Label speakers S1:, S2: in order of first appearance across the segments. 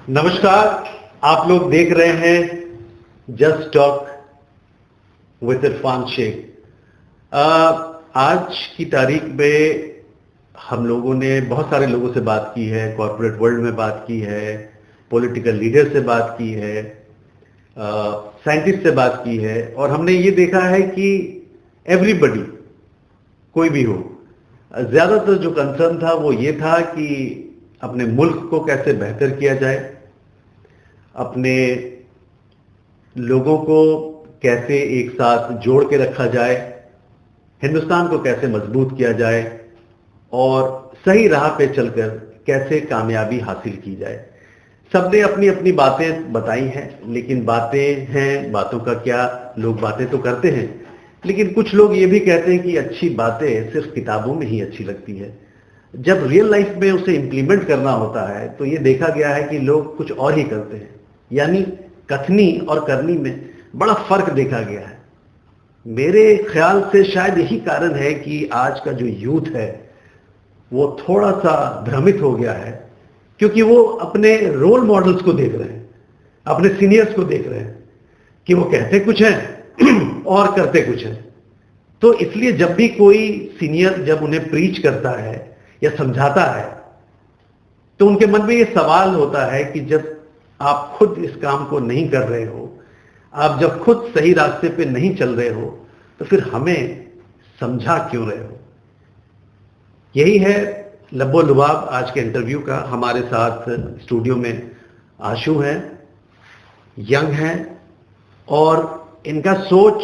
S1: नमस्कार, आप लोग देख रहे हैं just talk with Irfan Sheikh. आज की तारीख में हम लोगों ने बहुत सारे लोगों से बात की है, कॉर्पोरेट वर्ल्ड में बात की है, पॉलिटिकल लीडर से बात की है, साइंटिस्ट से बात की है, और हमने ये देखा है कि एवरीबडी, कोई भी हो, ज़्यादातर जो कंसर्न था वो ये था कि अपने मुल्क को कैसे बेहतर किया जाए, अपने लोगों को कैसे एक साथ जोड़ के रखा जाए, हिंदुस्तान को कैसे मजबूत किया जाए और सही राह पे चलकर कैसे कामयाबी हासिल की जाए। सबने अपनी अपनी बातें बताई हैं, लेकिन बातें हैं, बातों का क्या, लोग बातें तो करते हैं, लेकिन कुछ लोग ये भी कहते हैं कि अच्छी बातें सिर्फ किताबों में ही अच्छी लगती है। जब रियल लाइफ में उसे इम्प्लीमेंट करना होता है तो ये देखा गया है कि लोग कुछ और ही करते हैं, यानी कथनी और करनी में बड़ा फर्क देखा गया है। मेरे ख्याल से शायद यही कारण है कि आज का जो यूथ है वो थोड़ा सा भ्रमित हो गया है, क्योंकि वो अपने रोल मॉडल्स को देख रहे हैं, अपने सीनियर्स को देख रहे हैं कि वो कहते कुछ हैं और करते कुछ हैं। तो इसलिए जब भी कोई सीनियर जब उन्हें प्रीच करता है या समझाता है तो उनके मन में ये सवाल होता है कि जब आप खुद इस काम को नहीं कर रहे हो, आप जब खुद सही रास्ते पे नहीं चल रहे हो, तो फिर हमें समझा क्यों रहे हो। यही है लब्बो लुबाब आज के इंटरव्यू का। हमारे साथ स्टूडियो में आशु हैं, यंग हैं, और इनका सोच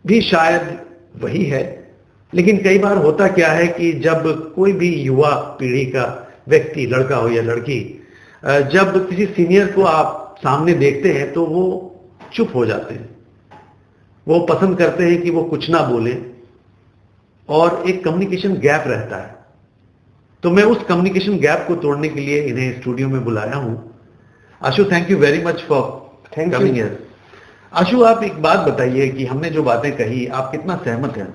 S1: भी शायद वही है। लेकिन कई बार होता क्या है कि जब कोई भी युवा पीढ़ी का व्यक्ति, लड़का हो या लड़की, जब किसी सीनियर को आप सामने देखते हैं तो वो चुप हो जाते हैं, वो पसंद करते हैं कि वो कुछ ना बोले, और एक कम्युनिकेशन गैप रहता है। तो मैं उस कम्युनिकेशन गैप को तोड़ने के लिए इन्हें स्टूडियो में बुलाया हूं। Ashu, thank you very much for coming here. Ashu, आप एक बात बताइए कि हमने जो बातें कही, आप कितना सहमत हैं?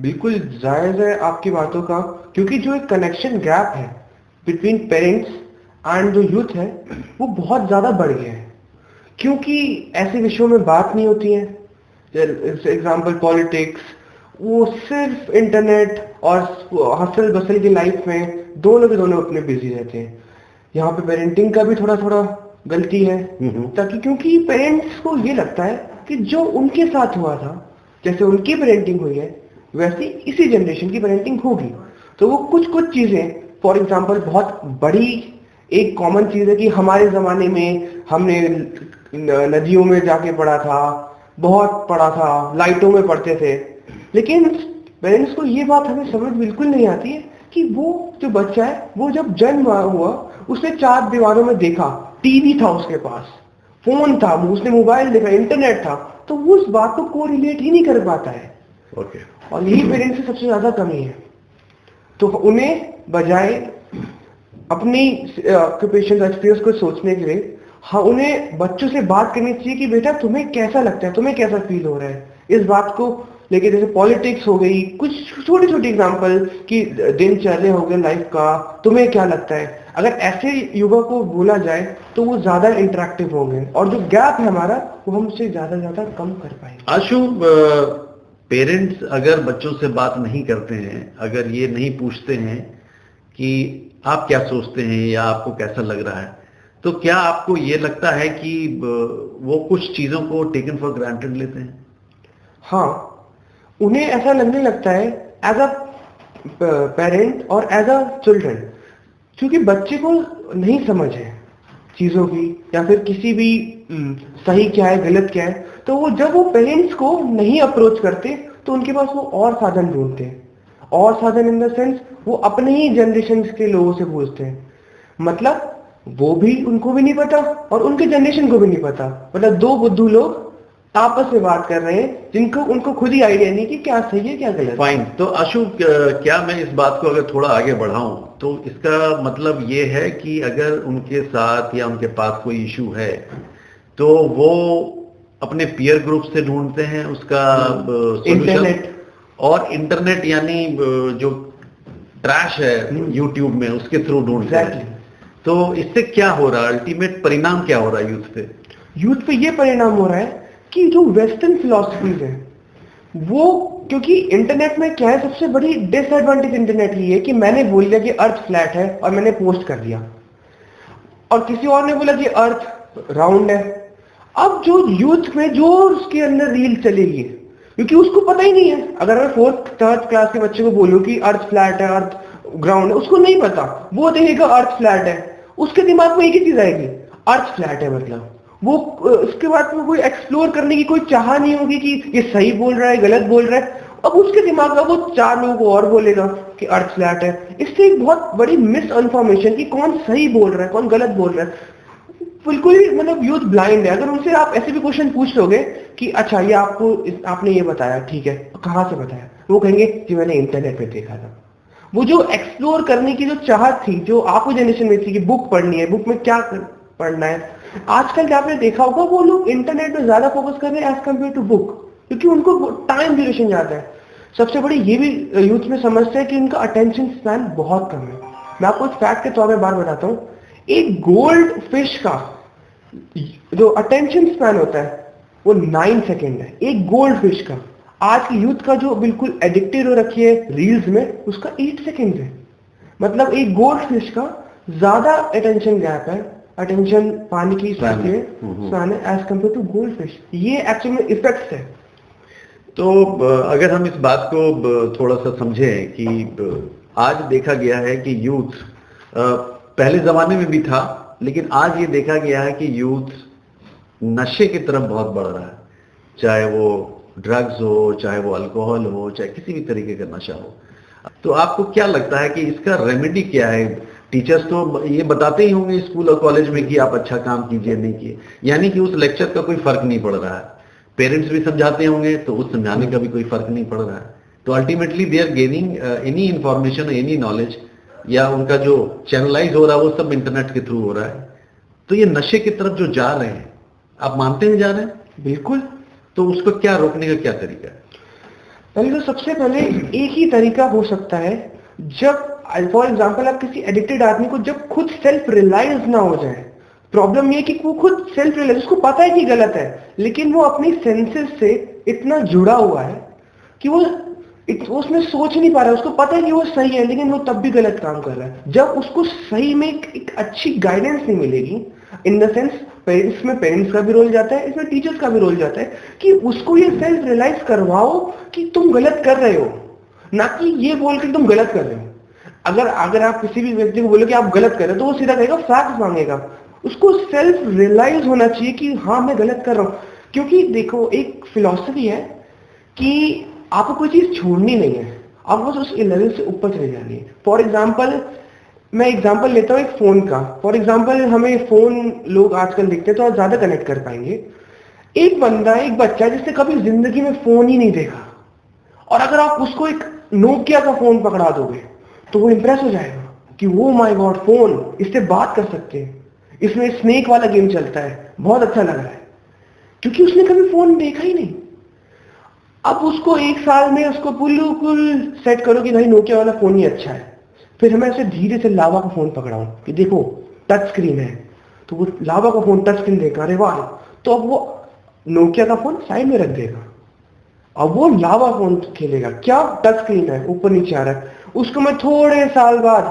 S2: बिल्कुल जायज़ है आपकी बातों का, क्योंकि जो एक कनेक्शन गैप है बिटवीन पेरेंट्स एंड जो यूथ है वो बहुत ज़्यादा बढ़ गया है, क्योंकि ऐसे विषयों में बात नहीं होती है। एग्जाम्पल पॉलिटिक्स, वो सिर्फ इंटरनेट और हसल बसल की लाइफ में दोनों के दोनों अपने बिजी रहते हैं। यहाँ पे पेरेंटिंग का भी थोड़ा थोड़ा गलती है, ताकि क्योंकि पेरेंट्स को ये लगता है कि जो उनके साथ हुआ था, जैसे उनकी पेरेंटिंग हुई है वैसे इसी जनरेशन की पेरेंटिंग होगी। तो वो कुछ कुछ चीजें, फॉर एग्जांपल बहुत बड़ी एक कॉमन चीज है कि हमारे जमाने में हमने नदियों में जाके पढ़ा था, बहुत पढ़ा था, लाइटों में पढ़ते थे, लेकिन पेरेंट्स को ये बात हमें समझ बिल्कुल नहीं आती है कि वो जो बच्चा है वो जब जन्म हुआ उसने चार दीवारों में देखा, टीवी था उसके पास, फोन था, उसने मोबाइल देखा, इंटरनेट था, तो वो उस बात को कोरिलेट ही नहीं कर पाता है।
S1: ओके।
S2: और यही पेरेंट्स की सबसे ज्यादा कमी है। तो उन्हें बजाय अपनी ऑक्यूपेशन एक्सपीरियंस को सोचने के लिए, हाँ, उन्हें बच्चों से बात करनी चाहिए कि बेटा तुम्हें कैसा लगता है, तुम्हें कैसा फील हो रहा है इस बात को लेके। जैसे पॉलिटिक्स हो गई, कुछ छोटी छोटी एग्जांपल कि दिनचर्या हो गया लाइफ का, तुम्हें क्या लगता है। अगर ऐसे युवा को बोला जाए तो वो ज्यादा इंटरेक्टिव होंगे, और जो गैप है हमारा वो हम उससे ज्यादा कम कर पाएंगे।
S1: आशु, पेरेंट्स अगर बच्चों से बात नहीं करते हैं, अगर ये नहीं पूछते हैं कि आप क्या सोचते हैं या आपको कैसा लग रहा है, तो क्या आपको ये लगता है कि वो कुछ चीज़ों को टेकन फॉर ग्रांटेड लेते हैं?
S2: हाँ, उन्हें ऐसा लगने लगता है एज अ पेरेंट और एज अ चिल्ड्रन, क्योंकि बच्चे को नहीं समझ है चीज़ों की, या फिर किसी भी सही क्या है गलत क्या है, तो वो जब वो पेरेंट्स को नहीं अप्रोच करते तो उनके पास वो और साधन ढूंढते हैं। और साधन इन द सेंस वो अपने ही जनरेशन के लोगों से पूछते हैं। मतलब वो भी, उनको भी नहीं पता और उनके जनरेशन को भी नहीं पता, मतलब दो बुद्धू लोग आपस में बात कर रहे हैं जिनको उनको खुद ही आइडिया नहीं कि क्या सही है क्या गलत।
S1: फाइन। तो आशु, क्या मैं इस बात को अगर थोड़ा आगे बढ़ाऊं तो इसका मतलब ये है कि अगर उनके साथ या उनके पास कोई इशू है तो वो अपने पीयर ग्रुप से ढूंढते हैं उसका
S2: इंटरनेट,
S1: और इंटरनेट यानी जो ट्रैश है यूट्यूब में, उसके थ्रू ढूंढते हैं। तो इससे क्या हो रहा है, अल्टीमेट परिणाम क्या हो रहा है यूथ पे?
S2: यूथ पे ये परिणाम हो रहा है कि जो वेस्टर्न फिलॉसफीज है वो, क्योंकि इंटरनेट में क्या है, सबसे बड़ी डिसएडवांटेज इंटरनेट की है कि मैंने बोल दिया कि अर्थ फ्लैट है और मैंने पोस्ट कर दिया, और किसी और ने बोला कि अर्थ राउंड है। अब जो यूथ में जो उसके अंदर रील चलेगी, क्योंकि उसको पता ही नहीं है। अगर मैं 4th 3rd क्लास के बच्चे को बोलूं कि अर्थ फ्लैट है, अर्थ ग्राउंड है, उसको नहीं पता। वो देखेगा अर्थ फ्लैट है, उसके दिमाग में एक ही चीज आएगी, अर्थ फ्लैट है। मतलब वो उसके बाद में कोई एक्सप्लोर करने की कोई चाह नहीं होगी कि ये सही बोल रहा है, गलत बोल रहा है। अब उसके दिमाग में वो 4 लोगों को और बोलेगा कि अर्थ फ्लैट है। इससे एक बहुत बड़ी मिस इन्फॉर्मेशन कि कौन सही बोल रहा है, कौन गलत बोल रहा है, बिल्कुल ही मतलब यूथ ब्लाइंड है। अगर उनसे आप ऐसे भी क्वेश्चन पूछ लोगे कि अच्छा ये आपने ये बताया, ठीक है, कहाँ से बताया, वो कहेंगे कि मैंने इंटरनेट पे देखा था। वो जो एक्सप्लोर करने की जो चाहत थी, जो आपको जनरेशन में थी कि बुक पढ़नी है, बुक में क्या पढ़ना है, आजकल आपने देखा होगा वो लोग इंटरनेट में ज्यादा फोकस कर रहे हैं एज कम्पेयर टू बुक, क्योंकि उनको टाइम ड्यूरेशन ज्यादा है। सबसे बड़ी ये भी यूथ में समस्या है कि उनका अटेंशन स्पैन बहुत कम है। मैं आपको एक फैक्ट के तौर पे बात बताता हूँ। एक गोल्ड फिश का जो अटेंशन स्पैन होता है वो 9 सेकेंड है, एक गोल्ड फिश का। आज की यूथ का जो बिल्कुल एडिक्टेड हो रखी है रील्स में, उसका 8 सेकेंड है। मतलब एक गोल्ड फिश का ज्यादा अटेंशन गैप है, अटेंशन पाने की स्पैन है as compare to goldfish. ये एक्चुअल में इफेक्ट्स है।
S1: तो अगर हम इस बात को थोड़ा सा समझें कि आज देखा गया है कि यूथ पहले जमाने में भी था, लेकिन आज ये देखा गया है कि यूथ नशे की तरफ बहुत बढ़ रहा है। चाहे वो ड्रग्स हो, चाहे वो अल्कोहल हो, चाहे किसी भी तरीके का नशा हो। तो आपको क्या लगता है कि इसका रेमेडी क्या है? टीचर्स तो ये बताते ही होंगे स्कूल और कॉलेज में कि आप अच्छा काम कीजिए, नहीं किए, यानी कि उस लेक्चर का कोई फर्क नहीं पड़ रहा है। पेरेंट्स भी समझाते होंगे तो उस समझाने का भी कोई फर्क नहीं पड़ रहा है। तो ultimately they are gaining any information, any knowledge, या उनका जो चैनलाइज हो रहा है वो सब इंटरनेट के थ्रू हो रहा है। तो ये नशे की तरफ जो जा रहे हैं, आप मानते हैं जा रहे हैं?
S2: बिल्कुल।
S1: तो उसको क्या रोकने का क्या तरीका है?
S2: पहले तो सबसे पहले एक ही तरीका हो सकता है, जब फॉर एग्जाम्पल आप किसी एडिक्टेड आदमी को जब खुद सेल्फ रियलाइज ना हो जाए। प्रॉब्लम ये कि वो खुद सेल्फ रियलाइज, उसको पता है कि गलत है, लेकिन वो अपनी सेंसेस से इतना जुड़ा हुआ है कि वो उसमें सोच नहीं पा रहा है। उसको पता है कि वो सही है, लेकिन वो तब भी गलत काम कर रहा है। जब उसको सही में एक अच्छी गाइडेंस नहीं मिलेगी, इन द सेंस इसमें पेरेंट्स का भी रोल जाता है, इसमें टीचर्स का भी रोल जाता है कि उसको ये सेल्फ रियलाइज करवाओ कि तुम गलत कर रहे हो, ना कि ये बोल के तुम गलत कर रहे हो। अगर आप किसी भी व्यक्ति को बोलो कि आप गलत कर रहे हो, तो वो सीधा कहेगा, फैक्ट मांगेगा। उसको सेल्फ रियलाइज होना चाहिए कि हाँ मैं गलत कर रहा हूं। क्योंकि देखो, एक फिलॉसफी है कि आपको कोई चीज छोड़नी नहीं है, आपको बस उस लेवल से ऊपर चले जानी है। फॉर एग्जाम्पल, मैं एग्जाम्पल लेता हूँ एक फोन का। फॉर एग्जाम्पल, हमें फोन लोग आजकल देखते हैं तो आप ज्यादा कनेक्ट कर पाएंगे। एक बंदा, एक बच्चा जिसने कभी जिंदगी में फोन ही नहीं देखा, और अगर आप उसको एक नोकिया का फोन पकड़ा दोगे तो वो इंप्रेस हो जाएगा कि वो माय गॉड, फोन, इससे बात कर सकते हैं, इसमें स्नेक वाला गेम चलता है, बहुत अच्छा लग रहा है, क्योंकि उसने कभी फोन देखा ही नहीं। अब उसको 1 साल में उसको बिल्कुल सेट करो कि भाई नोकिया वाला फोन ही अच्छा है। फिर मैं उसे धीरे से लावा का फोन पकड़ाऊं कि देखो टच स्क्रीन है, तो वो लावा का फोन टच स्क्रीन देखा, अरे वाह, तो अब वो नोकिया का फोन साइड में रख देगा, अब वो लावा फोन खेलेगा। क्या टच स्क्रीन है, ऊपर नीचे आ रहा है। उसको मैं थोड़े साल बाद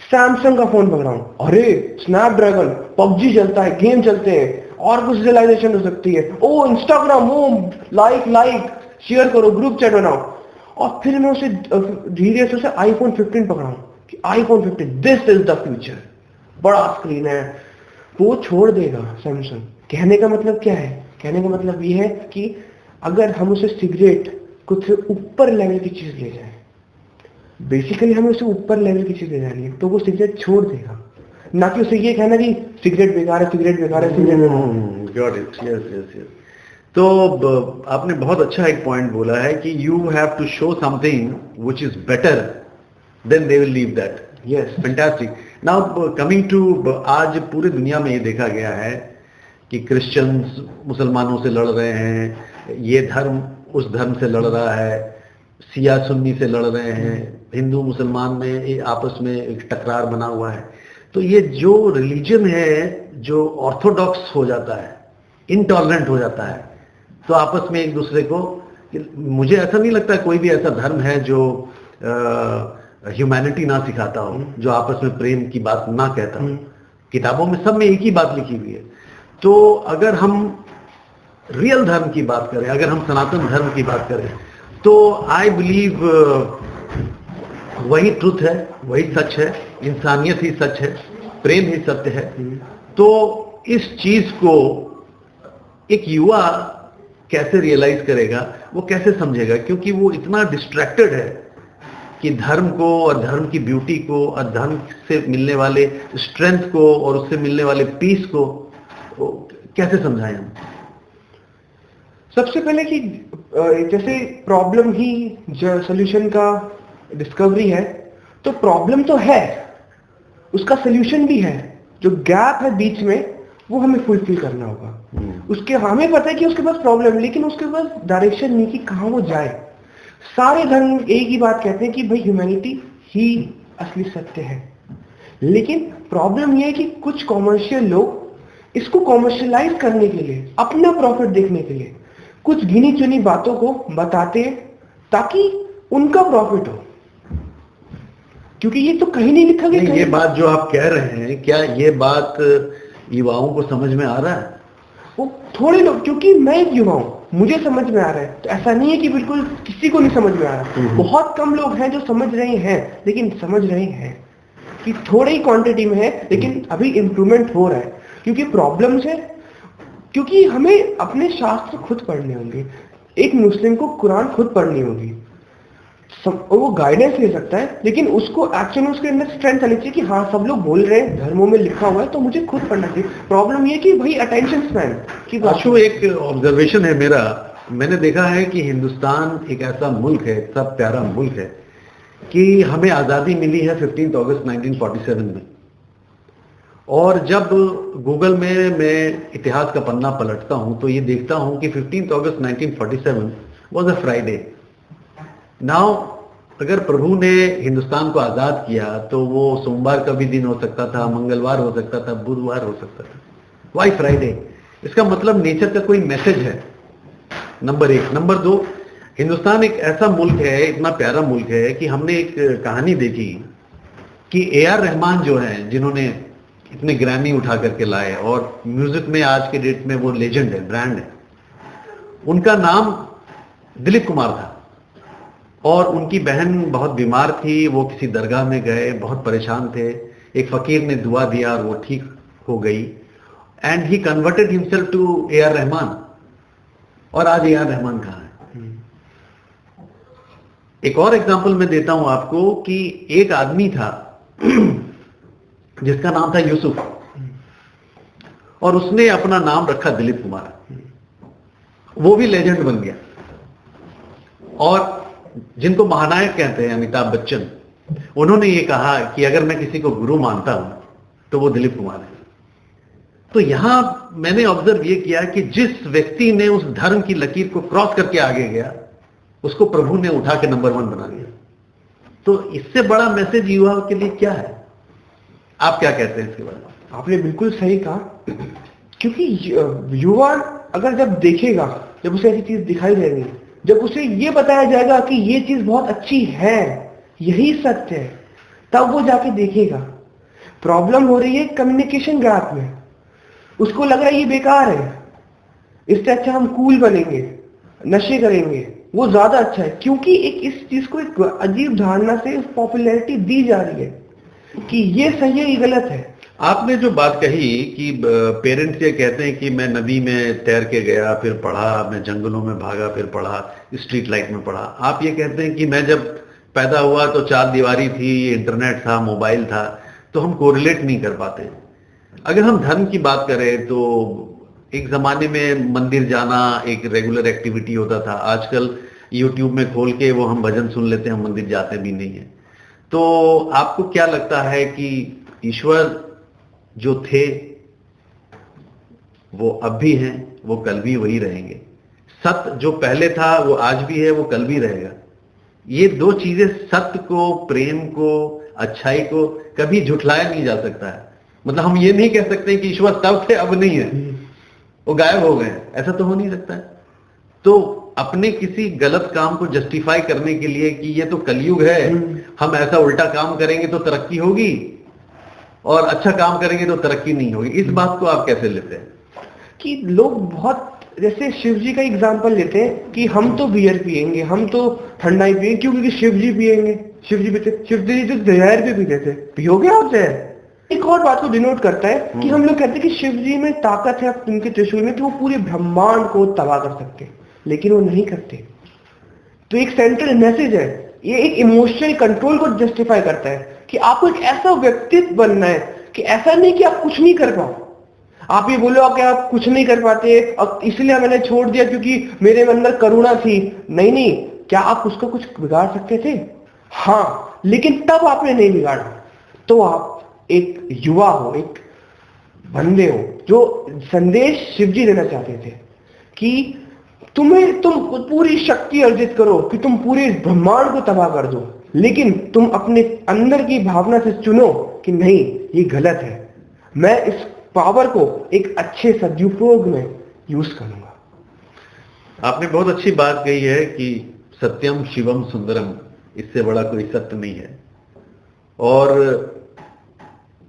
S2: सैमसंग का फोन पकड़ाऊं, अरे स्नैपड्रैगन, पबजी चलता है, गेम चलते हैं, और कुछ विजुअलाइजेशन हो सकती है, ओ इंस्टाग्राम, ओ लाइक शेयर करो, ग्रुप चैट बनाओ। और फिर मैं उसे धीरे से उसे आईफोन 15 पकड़ाऊं कि iPhone 15 this is the future, बड़ा स्क्रीन है। वो छोड़ देगा सैमसंग। कहने का मतलब क्या है? कहने का मतलब ये है कि अगर हम उसे सिगरेट, कुछ ऊपर लेवल की चीज ले जाए, बेसिकली हमें उसे ऊपर लेवल की चीज ले जानी है, तो वो सिगरेट छोड़ देगा। ना कि उसे ये कहना कि सिगरेट बेकार है, सिगरेट बेकार है, सिगरेट बेकार है।
S1: Got it, yes. तो आपने बहुत अच्छा एक पॉइंट बोला है कि you have to show something which is better, then they will leave that. Yes, fantastic. Now coming to, आज पूरी दुनिया में ये देखा गया है कि क्रिश्चियंस मुसलमानों से लड़ रहे हैं, ये धर्म उस धर्म से लड़ रहा है, सिया सुन्नी से लड़ रहे हैं, हिंदू मुसलमान में आपस में एक टकरार बना हुआ है। तो ये जो रिलीजन है जो ऑर्थोडॉक्स हो जाता है, इनटॉलरेंट हो जाता है, तो आपस में एक दूसरे को, मुझे ऐसा नहीं लगता कोई भी ऐसा धर्म है जो ह्यूमैनिटी ना सिखाता हो, जो आपस में प्रेम की बात ना कहता हो। किताबों में सब में एक ही बात लिखी हुई है। तो अगर हम रियल धर्म की बात करें, अगर हम सनातन धर्म की बात करें, तो आई बिलीव वही ट्रुथ है, वही सच है, इंसानियत ही सच है, प्रेम ही सत्य है। तो इस चीज को एक युवा कैसे रियलाइज करेगा, वो कैसे समझेगा, क्योंकि वो इतना डिस्ट्रैक्टेड है कि धर्म को और धर्म की ब्यूटी को और धर्म से मिलने वाले स्ट्रेंथ को और उससे मिलने वाले पीस को कैसे समझाएं हम।
S2: सबसे पहले कि जैसे प्रॉब्लम ही सॉल्यूशन का डिस्कवरी है, तो प्रॉब्लम तो है, उसका सॉल्यूशन भी है। जो गैप है बीच में, वो हमें फुलफिल करना होगा। उसके हमें पता है कि उसके पास प्रॉब्लम, लेकिन उसके पास डायरेक्शन नहीं कि कहाँ वो जाए। सारे धर्म एक ही बात कहते हैं कि भाई ह्यूमैनिटी ही असली सत्य है, लेकिन प्रॉब्लम ये है कि कुछ कॉमर्शियल लोग इसको कॉमर्शियलाइज करने के लिए, अपना प्रॉफिट देखने के लिए कुछ गिनी चुनी बातों को बताते हैं ताकि उनका प्रॉफिट हो, क्योंकि ये तो कहीं नहीं लिखा गया।
S1: ये बात जो आप कह रहे हैं, क्या ये बात युवाओं को समझ में आ रहा है?
S2: वो थोड़े लोग, क्योंकि मैं एक युवा हूं, मुझे समझ में आ रहा है, तो ऐसा नहीं है कि बिल्कुल किसी को नहीं समझ में आ रहा। बहुत कम लोग हैं जो समझ रहे हैं, लेकिन समझ रहे हैं कि थोड़ी ही क्वांटिटी में है, लेकिन अभी इम्प्रूवमेंट हो रहा है। क्योंकि प्रॉब्लम्स है, क्योंकि हमें अपने शास्त्र खुद पढ़ने होंगे। एक मुस्लिम को कुरान खुद पढ़नी होगी, वो गाइडेंस ले सकता है, लेकिन उसको एक्चुअली उसके अंदर स्ट्रेंथ आनी चाहिए कि हाँ सब लोग बोल रहे हैं, धर्मों में लिखा हुआ है, तो मुझे खुद पढ़ना चाहिए। प्रॉब्लम ये कि भाई अटेंशन स्पैन की बात।
S1: एक ऑब्जर्वेशन है मेरा, मैंने देखा है कि हिंदुस्तान एक ऐसा मुल्क है, इतना प्यारा मुल्क है कि हमें आज़ादी मिली है 15 अगस्त 1947 में, और जब गूगल में मैं इतिहास का पन्ना पलटता हूं तो ये देखता हूं कि 15 अगस्त 1947 वॉज अ फ्राइडे। नाउ अगर प्रभु ने हिंदुस्तान को आज़ाद किया तो वो सोमवार का भी दिन हो सकता था, मंगलवार हो सकता था, बुधवार हो सकता था। Why Friday? इसका मतलब नेचर का कोई मैसेज है, नंबर एक। नंबर दो, हिंदुस्तान एक ऐसा मुल्क है, इतना प्यारा मुल्क है कि हमने एक कहानी देखी कि AR रहमान जो हैं, जिन्होंने इतने ग्रैमी उठा करके लाए और म्यूजिक में आज के डेट में वो लेजेंड है, ब्रांड है, उनका नाम दिलीप कुमार था। और उनकी बहन बहुत बीमार थी, वो किसी दरगाह में गए, बहुत परेशान थे, एक फकीर ने दुआ दिया और वो ठीक हो गई, and he converted himself to AR Rahman. और आज AR रहमान कहाँ है? एक और एग्जांपल मैं देता हूं आपको कि एक आदमी था जिसका नाम था यूसुफ, और उसने अपना नाम रखा दिलीप कुमार, वो भी लेजेंड बन गया। और जिनको महानायक कहते हैं, अमिताभ बच्चन, उन्होंने ये कहा कि अगर मैं किसी को गुरु मानता हूं तो वो दिलीप कुमार है। तो यहां मैंने ऑब्जर्व ये किया कि जिस व्यक्ति ने उस धर्म की लकीर को क्रॉस करके आगे गया, उसको प्रभु ने उठा के नंबर 1 बना दिया। तो इससे बड़ा मैसेज युवा के लिए क्या है? आप क्या कहते हैं इसके बारे में?
S2: आपने बिल्कुल सही कहा, क्योंकि युवा अगर जब देखेगा, जब उसे ऐसी चीज दिखाई देगी, जब उसे ये बताया जाएगा कि ये चीज बहुत अच्छी है, यही सत्य है, तब वो जाके देखेगा। प्रॉब्लम हो रही है कम्युनिकेशन गैप में। उसको लग रहा है ये बेकार है, इससे अच्छा हम कूल बनेंगे, नशे करेंगे, वो ज्यादा अच्छा है। क्योंकि इस चीज को एक अजीब धारणा से पॉपुलैरिटी दी जा रही है कि ये सही है, ये गलत है।
S1: आपने जो बात कही कि पेरेंट्स ये कहते हैं कि मैं नदी में तैर के गया, फिर पढ़ा, मैं जंगलों में भागा, फिर पढ़ा, स्ट्रीट लाइट में पढ़ा। आप ये कहते हैं कि मैं जब पैदा हुआ तो 4 दीवारी थी, इंटरनेट था, मोबाइल था, तो हम कोरिलेट नहीं कर पाते। अगर हम धर्म की बात करें तो एक जमाने में मंदिर जाना एक रेगुलर एक्टिविटी होता था। आजकल यूट्यूब में खोल के वो हम भजन सुन लेते हैं, हम मंदिर जाते भी नहीं है। तो आपको क्या लगता है कि ईश्वर जो थे वो अब भी हैं, वो कल भी वही रहेंगे? सत्य जो पहले था वो आज भी है, वो कल भी रहेगा? ये दो चीजें, सत्य को, प्रेम को अच्छाई को कभी झुठलाया नहीं जा सकता है। मतलब हम ये नहीं कह सकते कि ईश्वर तब थे अब नहीं है, वो गायब हो गए, ऐसा तो हो नहीं सकता है। तो अपने किसी गलत काम को जस्टिफाई करने के लिए कि ये तो कलयुग है, हम ऐसा उल्टा काम करेंगे तो तरक्की होगी और अच्छा काम करेंगे तो तरक्की नहीं होगी, इस बात को आप कैसे लेते हैं?
S2: कि लोग बहुत, जैसे शिव जी का एग्जांपल लेते हैं कि हम तो बियर पिएंगे, हम तो ठंडा ही पिएंगे, क्यों? क्योंकि शिव जी पिएंगे, शिव जी पीते, शिव जी तो जहर भी पीते थे, पियोगे आप जहर? एक और बात को डिनोट करता है कि हम लोग कहते हैं कि शिव जी में ताकत है उनके त्रिशूल में कि वो पूरे ब्रह्मांड को तबाह कर सकते, लेकिन वो नहीं करते। तो एक सेंट्रल मैसेज है, ये एक इमोशनल कंट्रोल को जस्टिफाई करता है कि आपको एक ऐसा व्यक्तित्व बनना है कि ऐसा नहीं कि आप कुछ नहीं कर पाओ। आप ये बोलो कि आप कुछ नहीं कर पाते और इसलिए मैंने छोड़ दिया क्योंकि मेरे अंदर करुणा थी। नहीं नहीं, क्या आप उसको कुछ बिगाड़ सकते थे? हाँ, लेकिन तब आपने नहीं बिगाड़ा। तो आप एक युवा हो, एक बंदे हो जो संदेश शिवजी देना चाहते थे कि तुम पूरी शक्ति अर्जित करो कि तुम पूरे ब्रह्मांड को तबाह कर दो, लेकिन तुम अपने अंदर की भावना से चुनो कि नहीं, ये गलत है, मैं इस पावर को एक अच्छे सदुपयोग में यूज करूंगा।
S1: आपने बहुत अच्छी बात कही है कि सत्यम शिवम सुंदरम, इससे बड़ा कोई सत्य नहीं है। और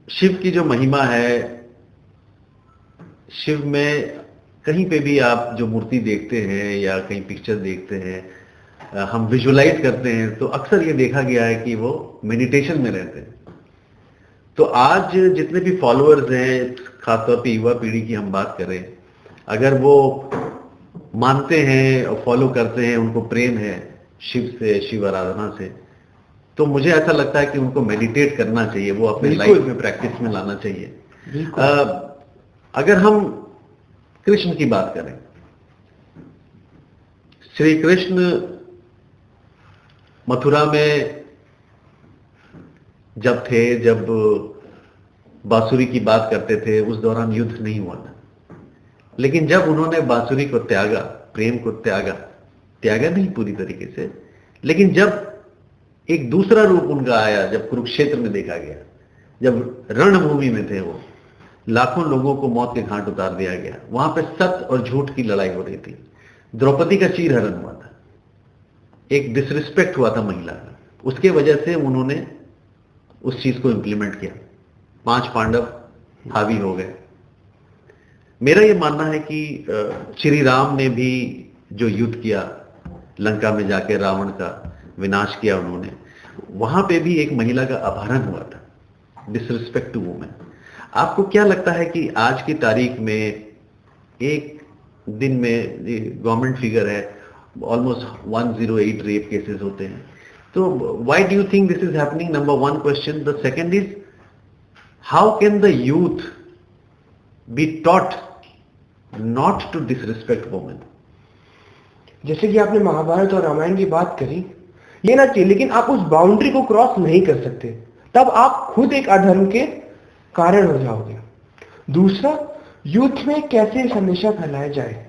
S1: शिव की जो महिमा है, शिव में कहीं पे भी आप जो मूर्ति देखते हैं या कहीं पिक्चर देखते हैं, हम विजुअलाइज करते हैं तो अक्सर ये देखा गया है कि वो मेडिटेशन में रहते हैं। तो आज जितने भी फॉलोअर्स हैं, खासतौर पे युवा पीढ़ी की हम बात करें, अगर वो मानते हैं और फॉलो करते हैं, उनको प्रेम है शिव से, शिव आराधना से, तो मुझे ऐसा लगता है कि उनको मेडिटेट करना चाहिए, वो अपने लाइफ में प्रैक्टिस में लाना चाहिए। अगर हम कृष्ण की बात करें, श्री कृष्ण मथुरा में जब थे, जब बांसुरी की बात करते थे, उस दौरान युद्ध नहीं हुआ था। लेकिन जब उन्होंने बांसुरी को त्यागा, प्रेम को त्यागा नहीं पूरी तरीके से, लेकिन जब एक दूसरा रूप उनका आया, जब कुरुक्षेत्र में देखा गया, जब रणभूमि में थे वो, लाखों लोगों को मौत के घाट उतार दिया गया, वहां पे सत्य और झूठ की लड़ाई हो रही थी, द्रौपदी का चीरहरण हुआ था, एक डिसरिस्पेक्ट हुआ था महिला का, उसके वजह से उन्होंने उस चीज को इंप्लीमेंट किया, 5 पांडव हावी हो गए। मेरा यह मानना है कि श्री राम ने भी जो युद्ध किया, लंका में जाके रावण का विनाश किया उन्होंने, वहां पे भी एक महिला का अपहरण हुआ था, डिसरिस्पेक्ट टू वुमेन। आपको क्या लगता है कि आज की तारीख में एक दिन में, गवर्नमेंट फिगर है, ऑलमोस्ट 108 रेप केसेस होते हैं, तो why do you think this is happening? Number 1 question. The second is, how can the youth be taught not to disrespect women?
S2: जैसे कि आपने महाभारत और रामायण की बात करी, लेना चाहिए, लेकिन आप उस बाउंड्री को क्रॉस नहीं कर सकते, तब आप खुद एक अधर्म के कारण हो जाओगे। दूसरा, यूथ में कैसे संदेशा फैलाया जाए,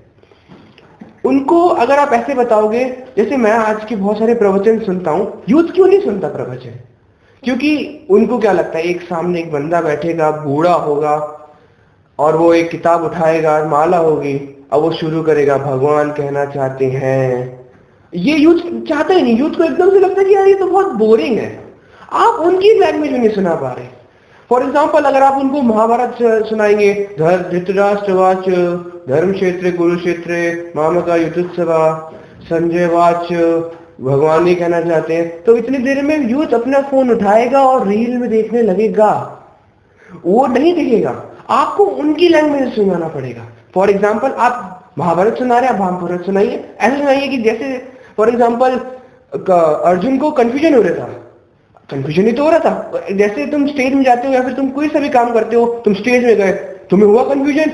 S2: उनको अगर आप ऐसे बताओगे, जैसे मैं आज के बहुत सारे प्रवचन सुनता हूं, यूथ क्यों नहीं सुनता प्रवचन? क्योंकि उनको क्या लगता है, एक सामने एक बंदा बैठेगा, बूढ़ा होगा, और वो एक किताब उठाएगा, माला होगी, अब वो शुरू करेगा, भगवान कहना चाहते हैं। ये यूथ चाहता ही नहीं, यूथ को एकदम से लगता है कि यार ये तो बहुत बोरिंग है, आप उनकी लैंग्वेज में नहीं सुना पा रहे। फॉर एग्जाम्पल, अगर आप उनको महाभारत सुनाएंगे, धृतराष्ट्रवाच धर्म क्षेत्र कुरुक्षेत्र मामका युद्धोत्सवा संजय वाच, भगवान ही कहना चाहते हैं, तो इतनी देर में यूथ अपना फोन उठाएगा और रील में देखने लगेगा, वो नहीं देखेगा। आपको उनकी लैंग्वेज सुनाना पड़ेगा। फॉर एग्जाम्पल, आप महाभारत सुना रहे हैं, आप महाभारत सुनाइए, ऐसे सुनाइए कि जैसे फॉर एग्जाम्पल अर्जुन को कंफ्यूजन हो रहा था, कंफ्यूजन ही तो हो रहा था। जैसे तुम स्टेज में जाते हो या फिर तुम कोई सा भी काम करते हो, तुम स्टेज में गए, तुम्हें हुआ कंफ्यूजन,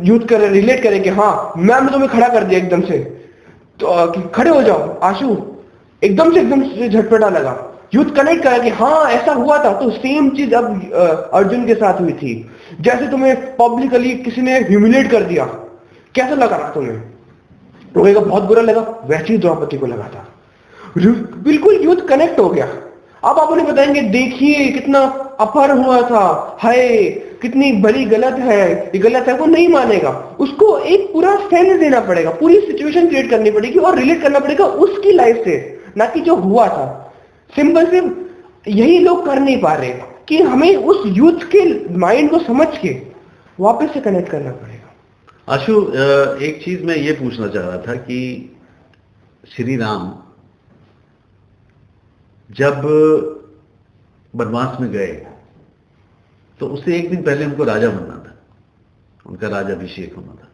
S2: यूथ कर रिलेट करें कि हाँ मैम ने तुम्हें खड़ा कर दिया एकदम से, तो खड़े हो जाओ आशु, एकदम से झटपटा लगा, यूथ कनेक्ट करा कि हाँ ऐसा हुआ था। तो सेम चीज अब अर्जुन के साथ हुई थी। जैसे तुम्हें पब्लिकली किसी ने ह्यूमिलेट कर दिया, कैसा लगा था तुम्हें? रोएगा, बहुत बुरा लगा, वैसे ही द्रौपदी को लगा था। बिल्कुल यूथ कनेक्ट हो गया। अब आप उन्हें बताएंगे देखिए कितना अपहरण हुआ था, हाय कितनी बड़ी गलत है, ये गलत है, वो नहीं मानेगा। उसको एक पूरा सेंस देना पड़ेगा, पूरी सिचुएशन क्रिएट करनी पड़ेगी और रिलेट करना पड़ेगा उसकी लाइफ से, ना कि जो हुआ था। सिंपल से यही लोग कर नहीं पा रहे कि हमें उस यूथ के माइंड को समझ के वापस से कनेक्ट करना पड़ेगा।
S1: आशु, एक चीज मैं ये पूछना चाह रहा था कि श्री राम जब वनवास में गए तो उससे एक दिन पहले उनको राजा बनना था, उनका राजाभिषेक होना था।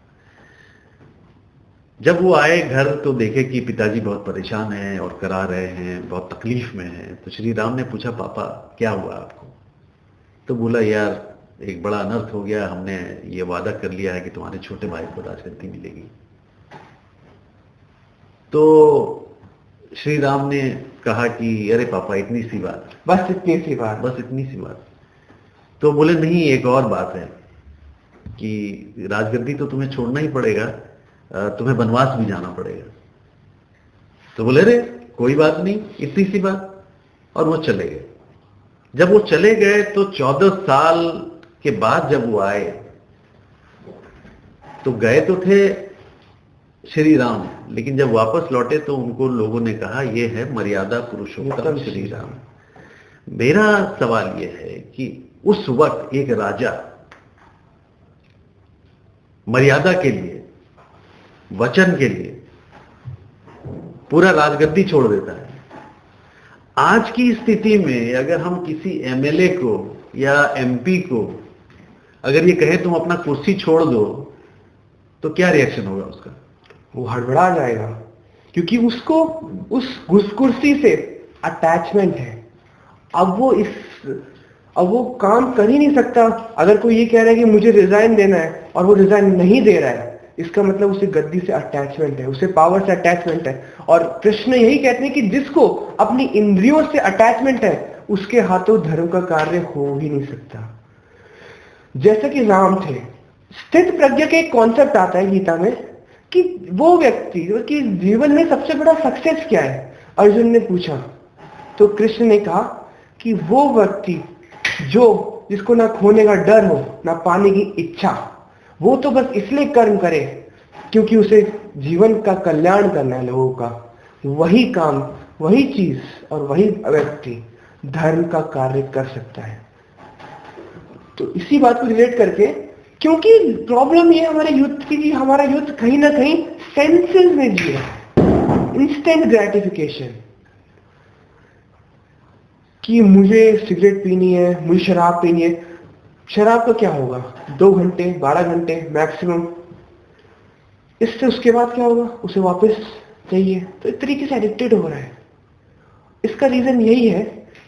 S1: जब वो आए घर तो देखे कि पिताजी बहुत परेशान हैं और करा रहे हैं, बहुत तकलीफ में हैं। तो श्री राम ने पूछा, पापा क्या हुआ आपको? तो बोला, यार एक बड़ा अनर्थ हो गया, हमने ये वादा कर लिया है कि तुम्हारे छोटे भाई को राजगद्दी मिलेगी। तो श्री राम ने कहा कि अरे पापा इतनी सी बात,
S2: बस इतनी सी बात,
S1: बस इतनी सी बात। तो बोले नहीं, एक और बात है कि राजगद्दी तो तुम्हें छोड़ना ही पड़ेगा, तुम्हें वनवास भी जाना पड़ेगा। तो बोले अरे कोई बात नहीं, इतनी सी बात। और वो चले गए। जब वो चले गए तो 14 साल के बाद जब वो आए तो गए तो थे श्री राम, लेकिन जब वापस लौटे तो उनको लोगों ने कहा ये है मर्यादा पुरुषोत्तम श्री राम। मेरा सवाल यह है कि उस वक्त एक राजा मर्यादा के लिए, वचन के लिए पूरा राजगद्दी छोड़ देता है। आज की स्थिति में अगर हम किसी एमएलए को या एमपी को अगर ये कहें तुम अपना कुर्सी छोड़ दो तो क्या रिएक्शन होगा उसका?
S2: वो हड़बड़ा जाएगा, क्योंकि उसको उस कुर्सी से अटैचमेंट है। अब वो काम कर ही नहीं सकता। अगर कोई ये कह रहा है कि मुझे रिजाइन देना है और वो रिजाइन नहीं दे रहा है, इसका मतलब उसे गद्दी से अटैचमेंट है, उसे पावर से अटैचमेंट है। और कृष्ण यही कहते हैं कि जिसको अपनी इंद्रियों से अटैचमेंट है उसके हाथों धर्म का कार्य हो ही नहीं सकता। जैसे कि राम थे, स्थित प्रज्ञा के एक कॉन्सेप्ट आता है गीता में कि वो व्यक्ति कि जीवन में सबसे बड़ा सक्सेस क्या है, अर्जुन ने पूछा। तो कृष्ण ने कहा कि वो व्यक्ति जिसको ना खोने का डर हो ना पाने की इच्छा, वो तो बस इसलिए कर्म करे क्योंकि उसे जीवन का कल्याण करना है लोगों का। वही काम, वही चीज और वही व्यक्ति धर्म का कार्य कर सकता है। तो इसी बात को रिलेट करके, क्योंकि प्रॉब्लम ये हमारे यूथ की कि हमारा यूथ कहीं ना कहीं सेंसेस में जी रहा है, इंस्टेंट ग्रेटिफिकेशन, कि मुझे सिगरेट पीनी है, मुझे शराब पीनी है। शराब का क्या होगा? 2 घंटे 12 घंटे मैक्सिमम, इससे उसके बाद क्या होगा? उसे वापस चाहिए। तो एक तरीके से एडिक्टेड हो रहा है। इसका रीजन यही है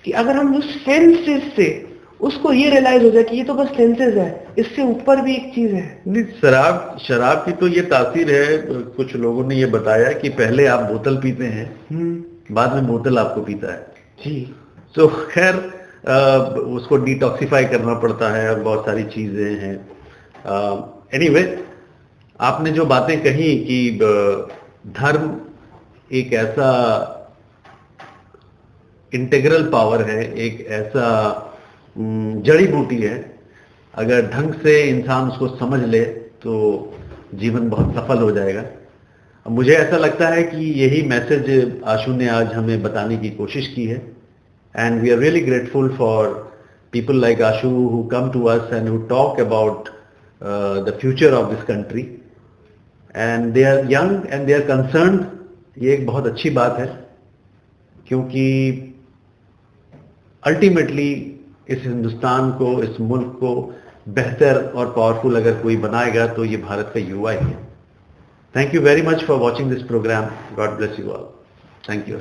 S2: कि अगर हम उस सेंसेस से उसको ये रियलाइज हो जाए कि ये तो बस सेंसेस है, इससे ऊपर भी एक चीज है।
S1: शराब की तो ये तासीर है। कुछ लोगों ने ये बताया कि पहले आप बोतल पीते हैं, बाद में बोतल आपको पीता है
S2: जी।
S1: तो खैर उसको डिटॉक्सिफाई करना पड़ता है और बहुत सारी चीजें हैं। एनीवे, आपने जो बातें कही कि धर्म एक ऐसा इंटीग्रल पावर है, एक ऐसा जड़ी बूटी है, अगर ढंग से इंसान उसको समझ ले तो जीवन बहुत सफल हो जाएगा। मुझे ऐसा लगता है कि यही मैसेज आशु ने आज हमें बताने की कोशिश की है। And we are really grateful for people like Ashu who come to us and who talk about the future of this country, and they are young and they are concerned. ये एक बहुत अच्छी बात है, क्योंकि अल्टीमेटली इस हिंदुस्तान को, इस मुल्क को बेहतर और पावरफुल अगर कोई बनाएगा तो ये भारत का युवा ही है। Thank you very much for watching this programme. God bless you all. Thank you.